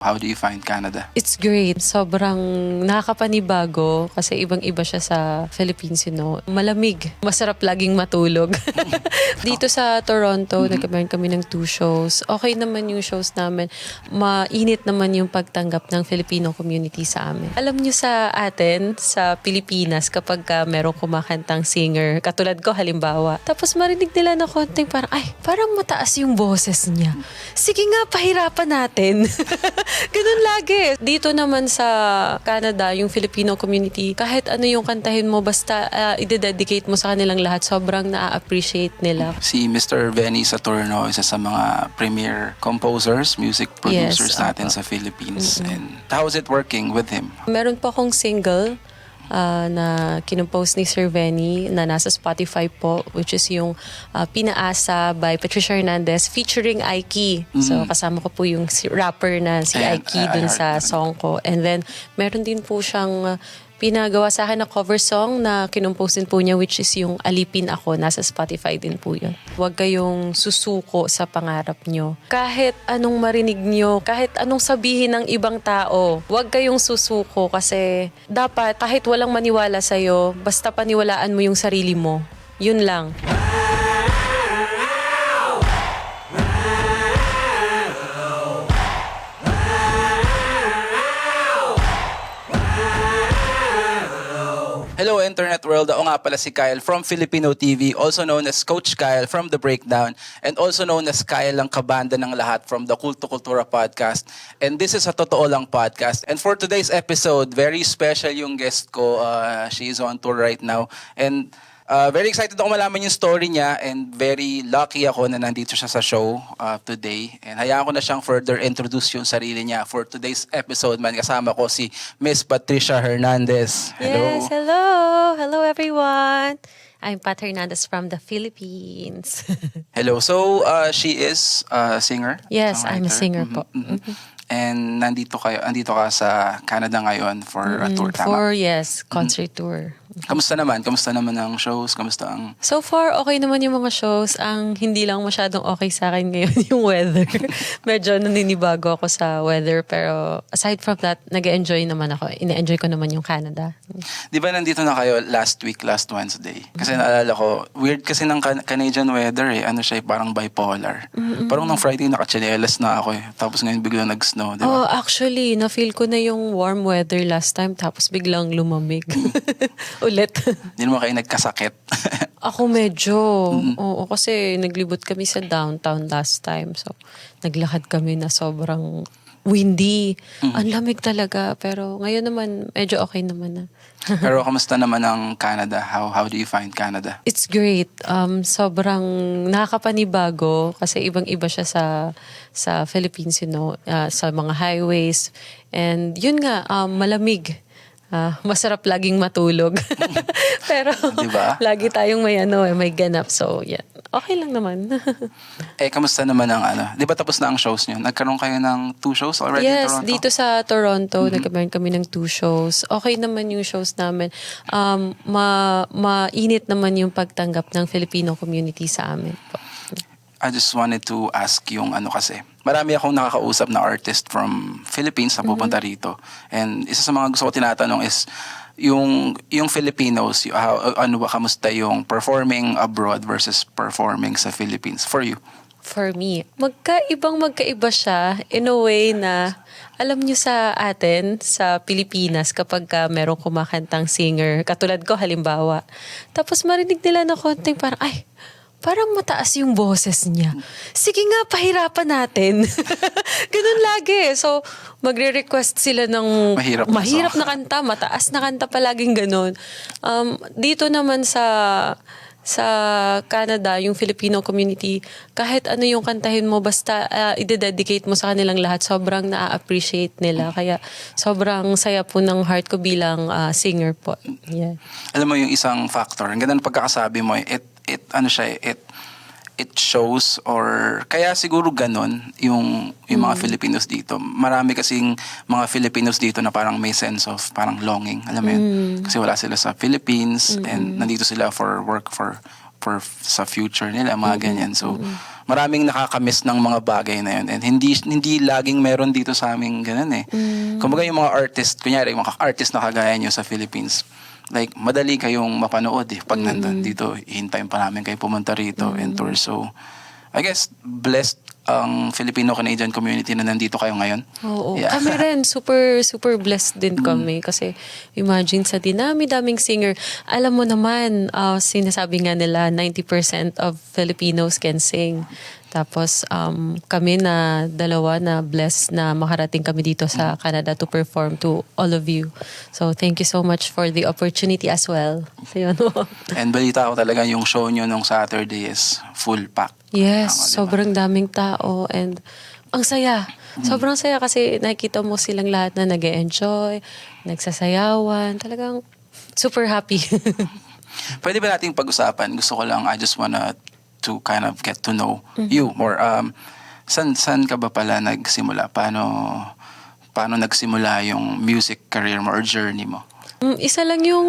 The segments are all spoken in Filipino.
How do you find Canada? It's great. Sobrang nakakapanibago kasi ibang-iba siya sa Philippines, Malamig. Masarap laging matulog. Dito sa Toronto, nagkameron kami ng 2 shows. Okay naman yung shows namin. Mainit naman yung pagtanggap ng Filipino community sa amin. Alam nyo sa atin, sa Pilipinas, kapag merong kumakantang singer, katulad ko halimbawa, tapos marinig nila na konting parang mataas yung boses niya. Sige nga, pahirapan natin. Ganun lagi. Dito naman sa Canada, yung Filipino community, kahit ano yung kantahin mo, basta i-dedicate mo sa kanilang lahat, sobrang na-appreciate nila. Si Mr. Benny Saturno, isa sa mga premier composers, music producers natin sa Philippines. And how is it working with him? Meron pa akong single na kinompose ni Sir Benny na nasa Spotify po, which is yung Pinaasa by Patricia Hernandez featuring Aiki. So kasama ko po yung rapper na si Aiki dun sa song ko. And then meron din po siyang pinagawa sa akin na cover song na kinompose din po niya, which is yung Alipin Ako. Nasa Spotify din po yun. Huwag kayong susuko sa pangarap nyo. Kahit anong marinig nyo, kahit anong sabihin ng ibang tao, huwag kayong susuko kasi dapat kahit walang maniwala sa'yo, basta paniwalaan mo yung sarili mo. Yun lang. Hello Internet World, ako nga pala si Kyle from Filipino TV, also known as Coach Kyle from The Breakdown, and also known as Kyle ang kabanda ng lahat from the Kulto Kultura podcast. And this is a Totoo Lang podcast. And for today's episode, very special yung guest ko. She is on tour right now. And very excited ako malaman yung story niya, and very lucky ako na nandito siya sa show today. And hayaan ko na siyang further introduce yung sarili niya. For today's episode man, kasama ko si Miss Patricia Hernandez. Hello. Yes, hello. Hello everyone. I'm Pat Hernandez from the Philippines. Hello. So, she is a singer? Yes, I'm a songwriter. singer po. And andito ka sa Canada ngayon for a tour, tama? Concert tour. Kamusta naman? Kamusta naman ang shows? Kamusta ang... So far, okay naman yung mga shows. Ang hindi lang masyadong okay sa akin ngayon yung weather. Medyo naninibago ako sa weather. Pero aside from that, nag-enjoy naman ako. Ine-enjoy ko naman yung Canada. Di ba nandito na kayo last Wednesday? Kasi naalala ko, weird kasi ng Canadian weather eh. Ano siya, parang bipolar. Parang nung Friday nakachinelas na ako eh. Tapos ngayon biglang nag-snow, di ba? Oh, actually, na-feel ko na yung warm weather last time. Tapos biglang lumamig. Ulit. Hindi naman kayo nagkasakit. Ako medyo. Oo, kasi naglibot kami sa downtown last time. So, naglakad kami na sobrang windy. Ang lamig talaga. Pero ngayon naman, medyo okay naman na. Pero kamusta naman ang Canada? How do you find Canada? It's great. Sobrang nakakapanibago kasi ibang-iba siya sa Philippines, sa mga highways. And yun nga, malamig. Masarap laging matulog. Pero diba? Lagi tayong may ganap. So, yeah. Okay lang naman. Kamusta naman ang di ba tapos na ang shows niyo? Nagkaroon kayo ng 2 shows already in Yes, Toronto? dito sa Toronto, nagkameron kami ng 2 shows. Okay naman yung shows namin. Mainit naman yung pagtanggap ng Filipino community sa amin po. I just wanted to ask yung kasi. Marami akong nakakausap na artist from Philippines na pupunta rito. And isa sa mga gusto ko tinatanong is yung Filipinos, kamusta yung performing abroad versus performing sa Philippines for you? For me, magkaiba siya in a way na alam nyo sa atin, sa Pilipinas, kapag merong kumakantang singer, katulad ko halimbawa, tapos marinig nila na konting parang mataas yung boses niya. Sige nga, pahirapan natin. Ganun lagi. So, magre-request sila ng mahirap na kanta, mataas na kanta palaging ganun. Dito naman sa Canada, yung Filipino community, kahit ano yung kantahin mo, basta i-dedicate mo sa kanilang lahat, sobrang na-appreciate nila. Kaya sobrang saya po ng heart ko bilang singer po. Yeah. Alam mo yung isang factor, ang ganda ng pagkakasabi mo, it shows, or kaya siguro ganun yung mga Filipinos dito. Marami kasing mga Filipinos dito na parang may sense of parang longing, alam mo yun? Kasi wala sila sa Philippines and nandito sila for work, for sa future nila, mga ganyan. So maraming nakakamiss ng mga bagay na yun. And hindi laging meron dito sa amin ganun eh. Kumbaga yung mga artist, kunyari, mga artist na kagaya nyo sa Philippines, like, madali kayong mapanood eh. Pag nandun dito, hihintayin pa namin kayo pumunta rito and tour. So, I guess, blessed ang Filipino-Canadian community na nandito kayo ngayon. Oo. Yeah. Kami rin, super, super blessed din kami. Kasi imagine sa dinami-daming singer. Alam mo naman, sinasabi nga nila, 90% of Filipinos can sing. Tapos kami na dalawa na blessed na makarating kami dito sa Canada to perform to all of you. So thank you so much for the opportunity as well. So yun. And balita ko talaga yung show nyo nung Saturday is full pack. Yes, Tama, diba? sobrang daming tao and ang saya. Sobrang saya kasi nakikita mo silang lahat na nag-enjoy, nagsasayawan. Talagang super happy. Pwede ba nating pag-usapan? Gusto ko lang, I just wanna to kind of get to know you more. San ka ba pala nagsimula? Paano nagsimula yung music career mo or journey mo? Isa lang yung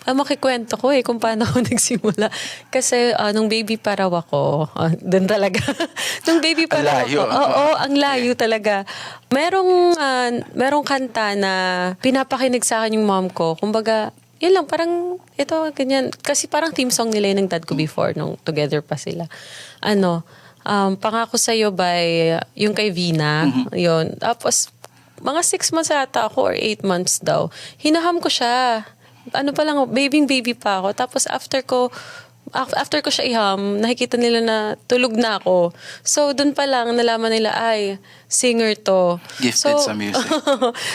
makikwento ko kung paano ako nagsimula. Kasi nung baby pa raw ako, doon talaga. Nung baby pa raw Ang layo. ako. Oo, ang layo talaga. Merong kanta na pinapakinig sa akin yung mom ko. Kumbaga, yun lang, parang ito, ganyan. Kasi parang theme song nila yung ng dad ko before, nung together pa sila. Pangako Sa'yo by yung kay Vina. Yun. Tapos, mga 6 months ata ako or 8 months daw. Hinaham ko siya. Ano pa lang, baby pa ako. Tapos after ko siya iham, nakikita nila na tulog na ako. So, dun pa lang, nalaman nila, ay, singer to. Gifted sa music.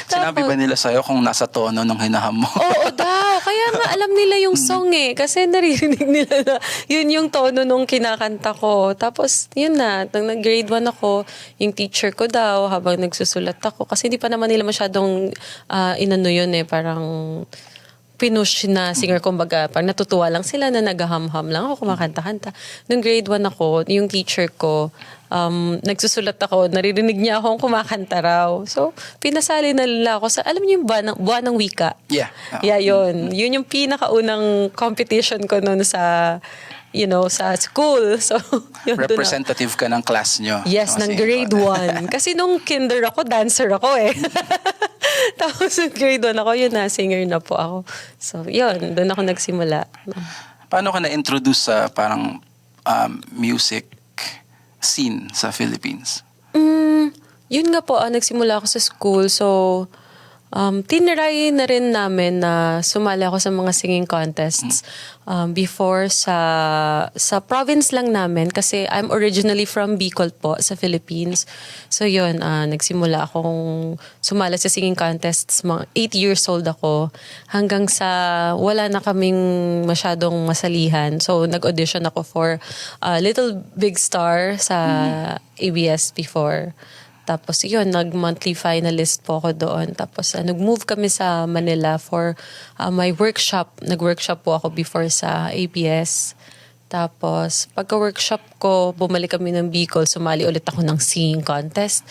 Sinabi ba nila sa'yo kung nasa tono nung hinaham mo? Oo daw. Kaya nga alam nila yung song eh. Kasi naririnig nila na yun yung tono nung kinakanta ko. Tapos, yun na. Nung nag-grade 1 ako, yung teacher ko daw habang nagsusulat ako. Kasi hindi pa naman nila masyadong inano yun eh. Parang pinush na singer, kumbaga, pag natutuwa lang sila na nagaham-ham lang ako, kumakanta-kanta. Nung grade 1 ako, yung teacher ko, nagsusulat ako, naririnig niya akong kumakanta raw. So, pinasali na nila ako sa, alam niyo yung buwan ng wika? Yeah. Yeah, yun. Yun yung pinakaunang competition ko noon sa, sa school. So, yun doon Representative ka ng class nyo. Yes, ng grade 1. Kasi nung kinder ako, dancer ako eh. Tapos nung grade 1 ako, yun na, singer na po ako. So, yun, doon ako nagsimula. Paano ka na-introduce sa parang music scene sa Philippines? Yun nga po, nagsimula ako sa school. So, tinry na rin namin na sumali ako sa mga singing contests before sa province lang namin kasi I'm originally from Bicol po sa Philippines. So yun, nagsimula akong sumali sa singing contests, mga 8 years old ako hanggang sa wala na kaming masyadong masalihan. So nag-audition ako for Little Big Star sa ABS before. Tapos yun, nag-monthly finalist po ako doon. Tapos nag-move kami sa Manila for my workshop. Nag-workshop po ako before sa ABS. Tapos pagka-workshop ko, bumalik kami ng Bicol. Sumali ulit ako ng singing contest.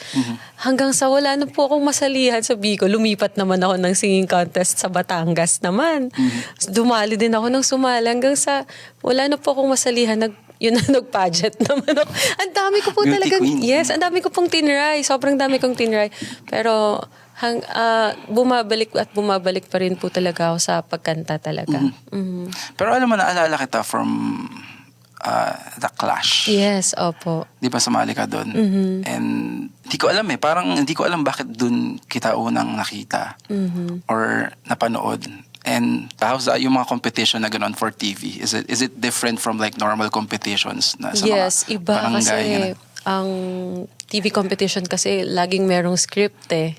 Hanggang sa wala na po akong masalihan sa Bicol. Lumipat naman ako ng singing contest sa Batangas naman. Dumali din ako ng sumali hanggang sa wala na po akong masalihan. Yun na, nag-pageant naman ako. Ang dami ko po Beauty talagang, queen. yes, ang dami ko pong tinry. Sobrang dami kong tinry. Pero bumabalik at bumabalik pa rin po talaga ako sa pagkanta talaga. Pero alam mo, naalala kita from The Clash. Yes, opo. Di ba sumali ka doon? And hindi ko alam parang hindi ko alam bakit doon kita unang nakita or napanood. And how's yung mga competition na gano'n for TV? Is it different from like normal competitions na sa Yes, mga iba barangay, kasi ganun? ang TV competition kasi laging merong script eh.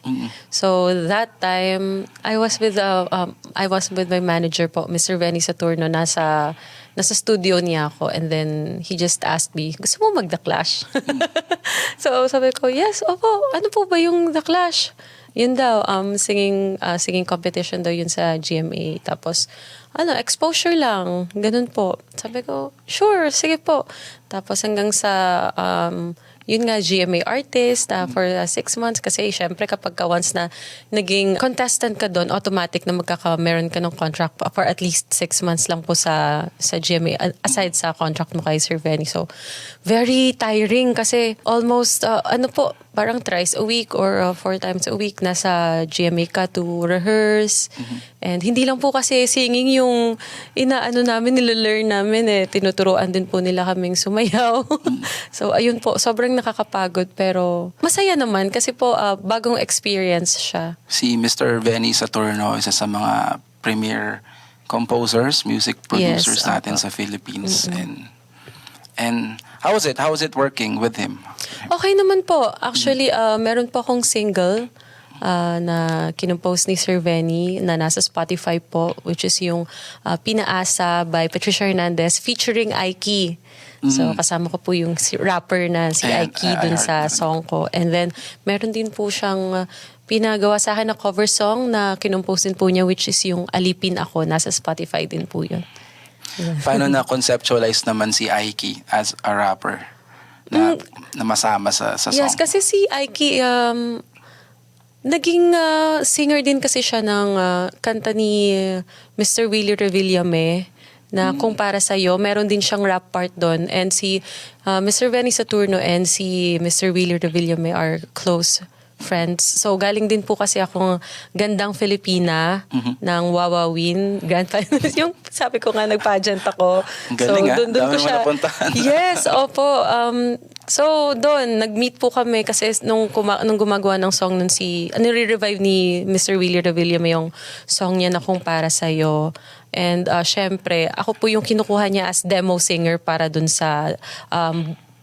So that time I was with my manager po, Mr. Benny Saturno, nasa studio niya ako, and then he just asked me, gusto mo mag-The Clash? So sabi ko, yes, opo. Ano po ba yung The Clash? Yun daw, singing competition daw yun sa GMA. Tapos, exposure lang. Ganun po. Sabi ko, sure, sige po. Tapos hanggang sa yun nga, GMA artist for 6 months. Kasi syempre kapag once na naging contestant ka doon, automatic na meron ka ng contract for at least 6 months lang po sa GMA, aside sa contract mo kay Sir Venny. So, very tiring kasi almost, parang thrice a week or 4 times a week nasa GMA ka to rehearse. And hindi lang po kasi singing yung nilelearn namin tinuturuan din po nila kaming sumayaw. So ayun po, sobrang nakakapagod pero masaya naman kasi po bagong experience siya. Si Mr. Venny Saturno, isa sa mga premier composers, music producers natin sa Philippines. And how was it working with him? Okay naman po. Actually, meron po akong single na kinompose ni Sir Venny na nasa Spotify po, which is yung Pinaasa by Patricia Hernandez featuring Aiki. So kasama ko po yung rapper na si Aiki dun sa song ko. And then meron din po siyang pinagawa sa akin na cover song na kinompose din po niya, which is yung Alipin Ako. Nasa Spotify din po yun. Paano na-conceptualize naman si Aiki as a rapper na masama sa song? Yes, kasi si Aiki, naging singer din kasi siya ng kanta ni Mr. Willie Revillame na Kung Para Sa'yo. Meron din siyang rap part doon. And si Mr. Venny Saturno and si Mr. Willie Revillame are close friends. So, galing din po kasi akong Gandang Filipina ng Wawawin. Grand finalist. Yung sabi ko nga, nag-pageant ako. Ang galing so, doon ko siya. Yes, opo. So, doon, nag-meet po kami kasi nung gumagawa ng song nun nire-revive ni Mr. Willie Revillame yung song niya na Kung Para Sa'yo. And syempre, ako po yung kinukuha niya as demo singer para dun sa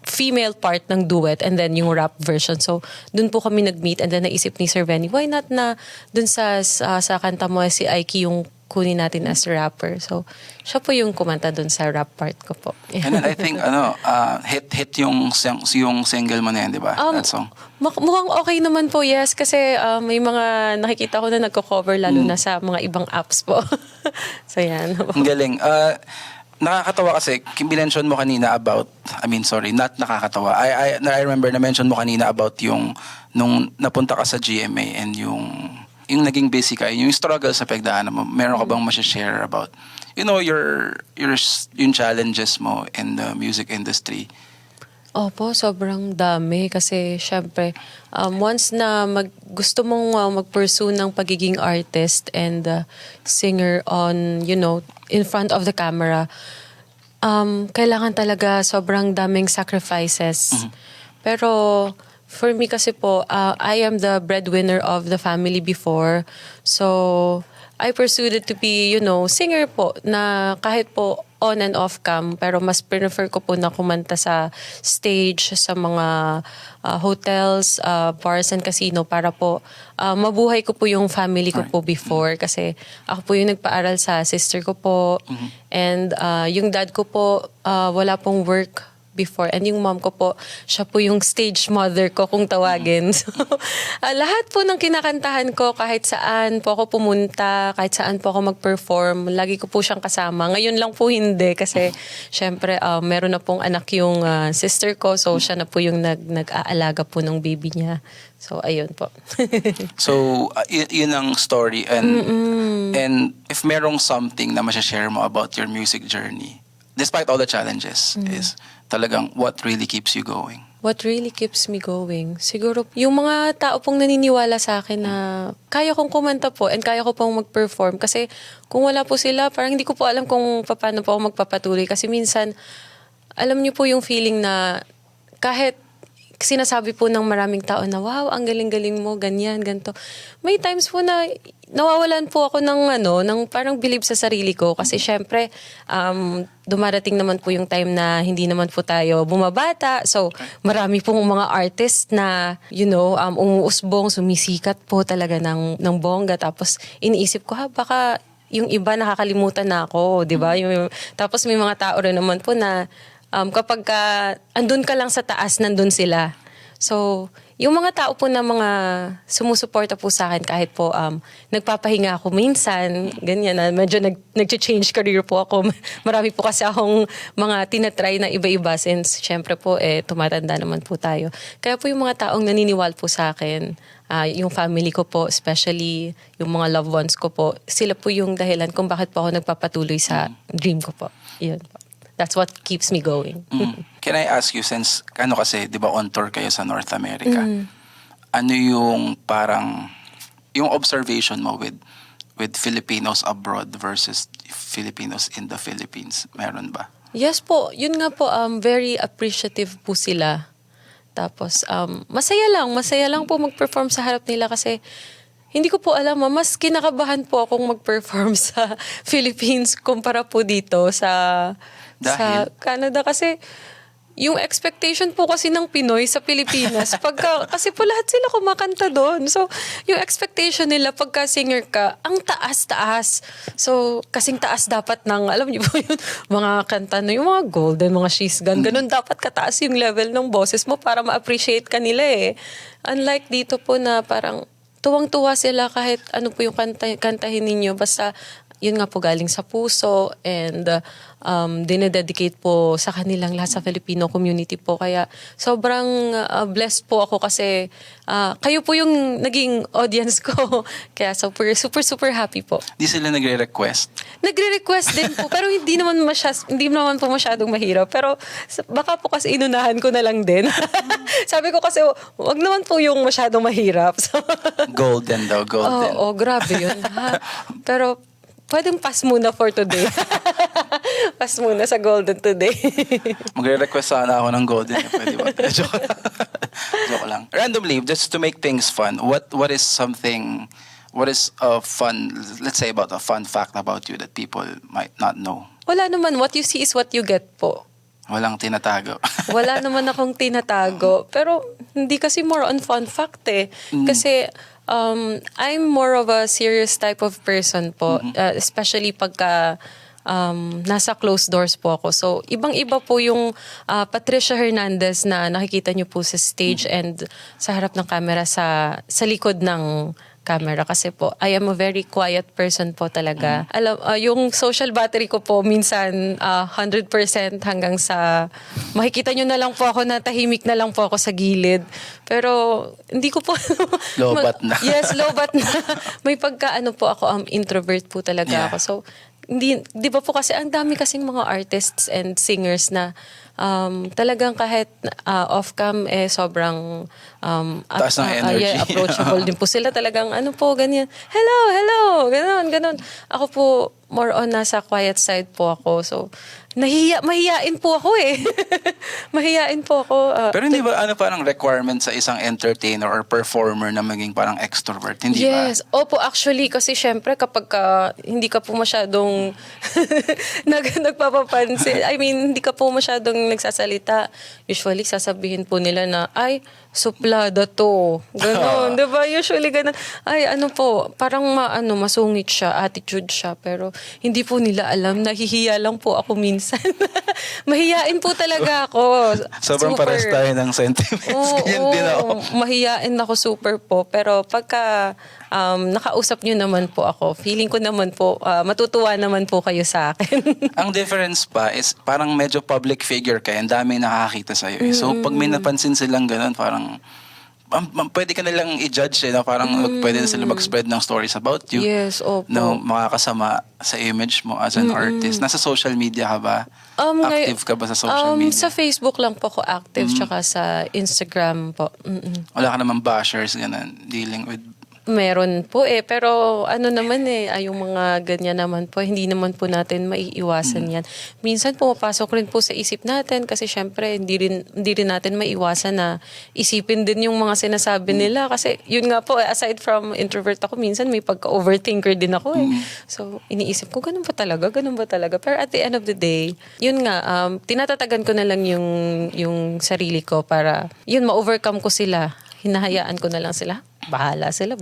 female part ng duet and then yung rap version. So, dun po kami nag-meet and then naisip ni Sir Venny, why not na dun sa kanta mo si Aiki yung kunin natin as rapper. So, siya po yung kumanta dun sa rap part ko po. And then I think, hit yung single mo na yan, di ba? That song. Mukhang okay naman po, yes. Kasi may mga nakikita ko na nagko-cover lalo na sa mga ibang apps po. So, yan. Ang galing. Nakakatawa kasi, binention mo kanina about, not nakakatawa. I remember na mention mo kanina about yung, nung napunta ka sa GMA and yung naging busy ka, yung struggle sa pagdaanan mo, meron ka bang share about, yung challenges mo in the music industry? Opo, sobrang dami kasi syempre once na gusto mong mag-pursue ng pagiging artist and singer on, in front of the camera, kailangan talaga sobrang daming sacrifices. Pero for me kasi po, I am the breadwinner of the family before. So, I pursued it to be, singer po na kahit po on and off cam, pero mas prefer ko po na kumanta sa stage, sa mga hotels, bars and casino para po mabuhay ko po yung family ko po before. Kasi ako po yung nagpaaral sa sister ko po. And yung dad ko po, wala pong work before. And yung mom ko po, siya po yung stage mother ko kung tawagin. So, lahat po ng kinakantahan ko, kahit saan po ako pumunta, kahit saan po ako mag-perform, lagi ko po siyang kasama. Ngayon lang po hindi kasi syempre meron na pong anak yung sister ko, so siya na po yung nag-aalaga po ng baby niya. So, ayun po. So, yun ang story. And if merong something na share mo about your music journey, despite all the challenges, is talagang what really keeps you going? What really keeps me going? Siguro, yung mga tao pong naniniwala sa akin na kaya kong kumanta po and kaya ko pong mag-perform. Kasi kung wala po sila, parang hindi ko po alam kung paano po ako magpapatuloy. Kasi minsan, alam niyo po yung feeling na kahit sinasabi po ng maraming tao na, wow, ang galing-galing mo, ganyan, ganito. May times po na nawawalan po ako ng parang believe sa sarili ko. Kasi syempre, dumarating naman po yung time na hindi naman po tayo bumabata. So, marami pong mga artist na, umuusbong, sumisikat po talaga ng bongga. Tapos, iniisip ko, baka yung iba nakakalimutan na ako, di ba? Tapos, may mga tao rin naman po na, kapag andun ka lang sa taas, nandun sila. So, yung mga tao po na mga sumusuporta po sa akin kahit po nagpapahinga ako minsan, ganyan na medyo nag-change career po ako. Marami po kasi akong mga tinatry na iba-iba since syempre po tumatanda naman po tayo. Kaya po yung mga taong naniniwala po sa akin, yung family ko po, especially yung mga loved ones ko po, sila po yung dahilan kung bakit po ako nagpapatuloy sa dream ko po. Yun po. That's what keeps me going. Can I ask you, since kasi, di ba on tour kayo sa North America, ano yung parang, yung observation mo with Filipinos abroad versus Filipinos in the Philippines? Meron ba? Yes po, yun nga po, very appreciative po sila. Tapos, masaya lang po mag-perform sa harap nila kasi hindi ko po alam, mas kinakabahan po akong mag-perform sa Philippines kumpara po dito sa Dahil? Canada kasi yung expectation po kasi ng Pinoy sa Pilipinas kasi po lahat sila kumakanta doon. So, yung expectation nila pagka singer ka, ang taas-taas. So, kasing taas dapat ng, alam niyo po yun, mga kanta na yung mga golden, mga she's gun, ganun dapat kataas yung level ng boses mo para ma-appreciate ka nila eh. Unlike dito po na parang tuwang-tuwa sila kahit ano po yung kantahin ninyo. Basta, yun nga po galing sa puso and dinededicate po sa kanilang lahat sa Filipino community po. Kaya sobrang blessed po ako kasi kayo po yung naging audience ko. Kaya super happy po. Di sila nagre-request? Nagre-request din po pero hindi naman po masyadong mahirap. Pero baka po kasi inunahan ko na lang din. Sabi ko kasi wag naman po yung masyadong mahirap. So, Golden daw, golden. Oo, grabe yun. Pero pwedeng pass muna for today. Pass muna sa golden today. Magre-request sana ako ng golden. Pwede ba? Joke lang. Randomly, just to make things fun, what is a fun, let's say about a fun fact about you that people might not know? Wala naman. What you see is what you get po. Walang tinatago. Wala naman akong tinatago. Pero hindi kasi more on fun fact eh. Kasi I'm more of a serious type of person po. Especially pagka nasa closed doors po ako. So, ibang-iba po yung Patricia Hernandez na nakikita niyo po sa stage and sa harap ng camera sa likod ng camera kasi po I am a very quiet person po talaga. Alam yung social battery ko po minsan 100% hanggang sa makikita nyo na lang po ako na tahimik na lang po ako sa gilid. Pero hindi ko po Lobat na. Yes, lobat na. May pagkaano po ako introvert po talaga ako. So di ba po kasi ang dami kasing mga artists and singers na talagang kahit off-cam sobrang taas ng energy. approachable din po sila talagang ganyan. Hello, ganon. Ako po more on nasa quiet side po ako. So mahiyain po ako eh. Mahiyain po ako. Pero hindi ba parang requirement sa isang entertainer or performer na maging parang extrovert? Hindi ba? Yes. Opo, actually, kasi syempre kapag hindi ka po masyadong nagpapapansin, I mean, hindi ka po masyadong nagsasalita, usually sasabihin po nila na, ay, suplada to. Ganon. Diba? Usually ganon. Ay, parang masungit siya, attitude siya, pero hindi po nila alam, nahihiya lang po ako minsan. Mahiyain po talaga ako. Sobrang pares tayo ng sentiments. Ganyan din ako. Mahiyain ako super po. Pero pagka nakausap nyo naman po ako, feeling ko naman po, matutuwa naman po kayo sa akin. Ang difference pa is parang medyo public figure ka, ang daming nakakita sa'yo. So pag may napansin silang ganun, parang pwede ka nilang i-judge na parang pwede na sila mag-spread ng stories about you. Yes, opo. No, makakasama sa image mo as an artist. Nasa social media ka ba? Active ka ba sa social media? Sa Facebook lang po ako active, tsaka sa Instagram po. Wala ka namang bashers, ganun, dealing with... Meron po pero naman yung mga ganyan naman po, hindi naman po natin maiiwasan yan. Minsan pumapasok rin po sa isip natin kasi syempre hindi rin natin maiwasan na isipin din yung mga sinasabi nila kasi yun nga po, aside from introvert ako, minsan may pagka-overthinker din ako So iniisip ko, ganun ba talaga? Pero at the end of the day, yun nga, tinatatagan ko na lang yung sarili ko para yun, ma-overcome ko sila. Hinahayaan ko na lang sila. Bahala sila.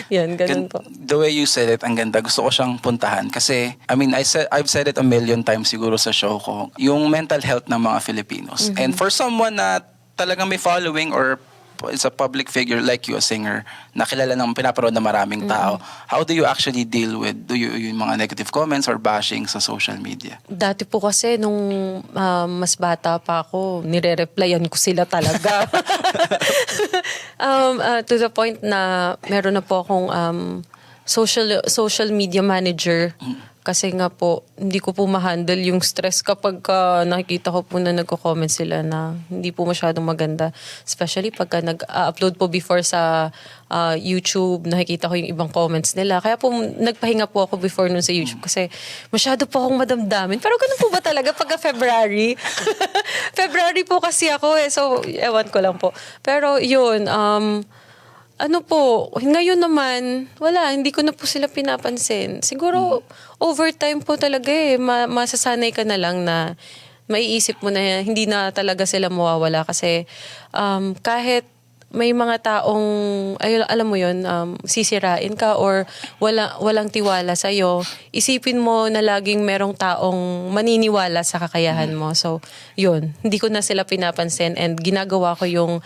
Yan, ganun po. The way you said it, ang ganda. Gusto ko siyang puntahan. Kasi, I mean, I've said it a million times siguro sa show ko. Yung mental health ng mga Filipinos. And for someone na talagang may following or it's a public figure like you, a singer, na kilala ng pinapanood na maraming tao. How do you actually deal with yung mga negative comments or bashing sa social media? Dati po kasi nung mas bata pa ako, nire-replyan ko sila talaga. To the point na meron na po akong social media manager. Kasi nga po, hindi ko po ma-handle yung stress kapag nakikita ko po na nagko-comment sila na hindi po masyadong maganda. Especially pagka nag-upload po before sa YouTube, nakikita ko yung ibang comments nila. Kaya po nagpahinga po ako before nun sa YouTube kasi masyado po akong madamdamin. Pero ganun po ba talaga pagka February? February po kasi ako so ewan ko lang po. Pero yun, ano po, ngayon naman, wala, hindi ko na po sila pinapansin. Siguro, overtime po talaga masasanay ka na lang na maiisip mo na hindi na talaga sila mawawala. Kasi kahit may mga taong, alam mo yun, sisirain ka or walang tiwala sa'yo, isipin mo na laging merong taong maniniwala sa kakayahan mo. So, yun, hindi ko na sila pinapansin and ginagawa ko yung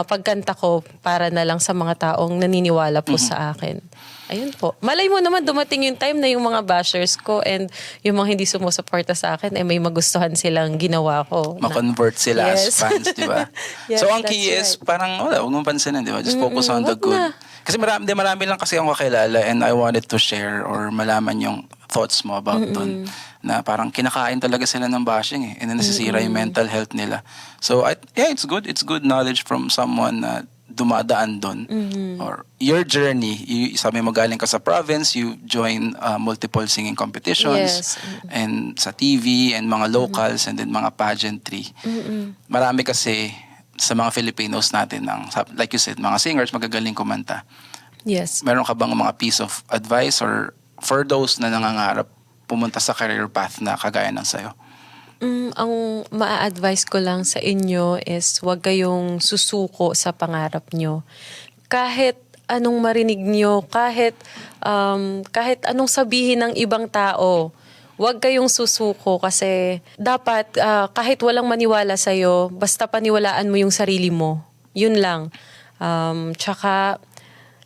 pagkanta ko para na lang sa mga taong naniniwala po sa akin. Ayun po. Malay mo naman dumating yung time na yung mga bashers ko and yung mga hindi sumusuporta sa akin may magustuhan silang ginawa ko. Ma-convert sila as fans, di ba? Yes, so, ang that's key is right. parang, huwag mong pansinin, di ba? Just focus on the wag good. na. Kasi marami lang kasi akong kakilala and I wanted to share or malaman yung thoughts mo about dun. Na parang kinakain talaga sila ng bashing and then nasisira yung mental health nila. So, it's good. It's good knowledge from someone na dumadaan doon. Or your journey, sabi mo galing ka sa province, you join multiple singing competitions and sa TV and mga locals and then mga pageantry. Marami kasi sa mga Filipinos natin, like you said, mga singers, magagaling kumanta. Yes. Meron ka bang mga piece of advice or for those na nangangarap pumunta sa career path na kagaya ng sayo? Ang maa-advise ko lang sa inyo is huwag kayong susuko sa pangarap nyo. Kahit anong marinig nyo, kahit anong sabihin ng ibang tao, huwag kayong susuko kasi dapat kahit walang maniwala sa'yo, basta paniwalaan mo yung sarili mo. Yun lang. Tsaka,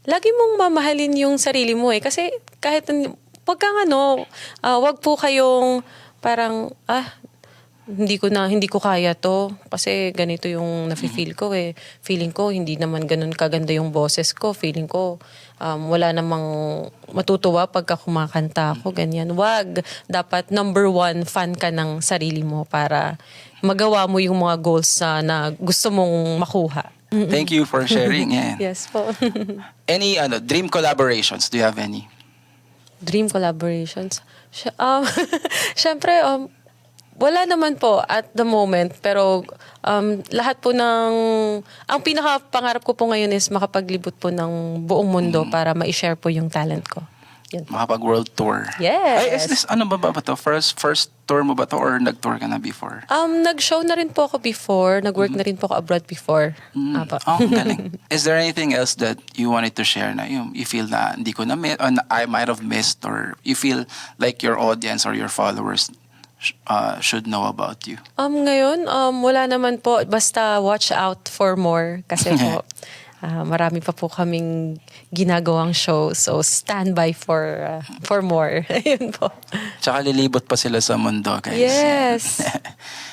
lagi mong mamahalin yung sarili mo kasi kahit wag po kayong parang hindi ko kaya to kasi ganito yung nafe-feel ko Feeling ko hindi naman ganun kaganda yung boses ko. Feeling ko wala namang matutuwa pagka kumakanta ako, ganyan. Wag. Dapat number one, fan ka ng sarili mo para magawa mo yung mga goals na gusto mong makuha. Thank you for sharing. Yeah. Yes po. Any dream collaborations? Do you have any? Dream collaborations? Siyempre, wala naman po at the moment, pero lahat po ang pinaka-pangarap ko po ngayon is makapaglibot po ng buong mundo para ma-share po yung talent ko. Yun. Makapag-world tour. Yes. Ay, is this, ba to? First tour mo ba to or nag-tour ka na before? Nag-show na rin po ako before. Nag-work na rin po ako abroad before. Ang galing. Is there anything else that you wanted to share na you feel na hindi ko na-miss or I might have missed or you feel like your audience or your followers should know about you? Ngayon, wala naman po. Basta watch out for more. Kasi po, marami pa po kaming ginagawang show. So, stand by for more. Ayun po. Tsaka lilibot pa sila sa mundo, guys. Yes.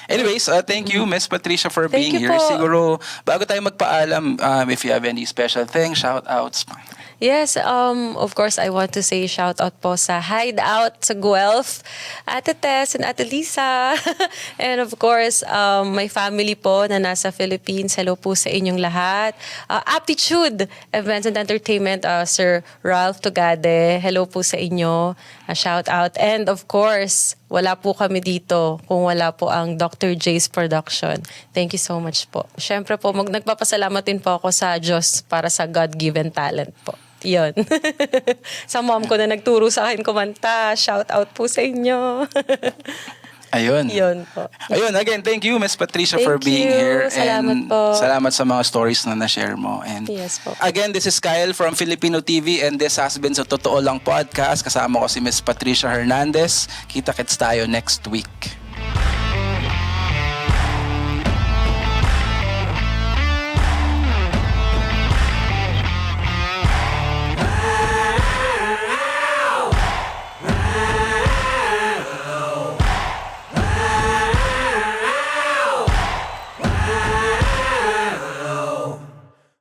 Anyways, thank you, Miss Patricia, for Thank being you here. po. Siguro, bago tayo magpaalam, if you have any special things, shout-outs. Yes, of course, I want to say shout out po sa Hideout sa Guelph, Ate Tess and Ate Lisa. And of course, my family po na nasa Philippines. Hello po sa inyong lahat. Aptitude Events and Entertainment, Sir Ralph Tugade. Hello po sa inyo. Shout out. And of course, wala po kami dito kung wala po ang Dr. J's Production. Thank you so much po. Siyempre po, nagpapasalamat din po ako sa Diyos para sa God-given talent po. Yun. Sa mom ko na nagturo sa akin kumanta. Shout out po sa inyo. Ayun. Yun po. Ayun, again, thank you, Miss Patricia, Thank for being you. here. Salamat and po. Salamat sa mga stories na na-share mo. And Yes po. again, this is Kyle from Filipino TV and this has been sa Totoo Lang Podcast. Kasama ko si Miss Patricia Hernandez. Kita-kits tayo next week.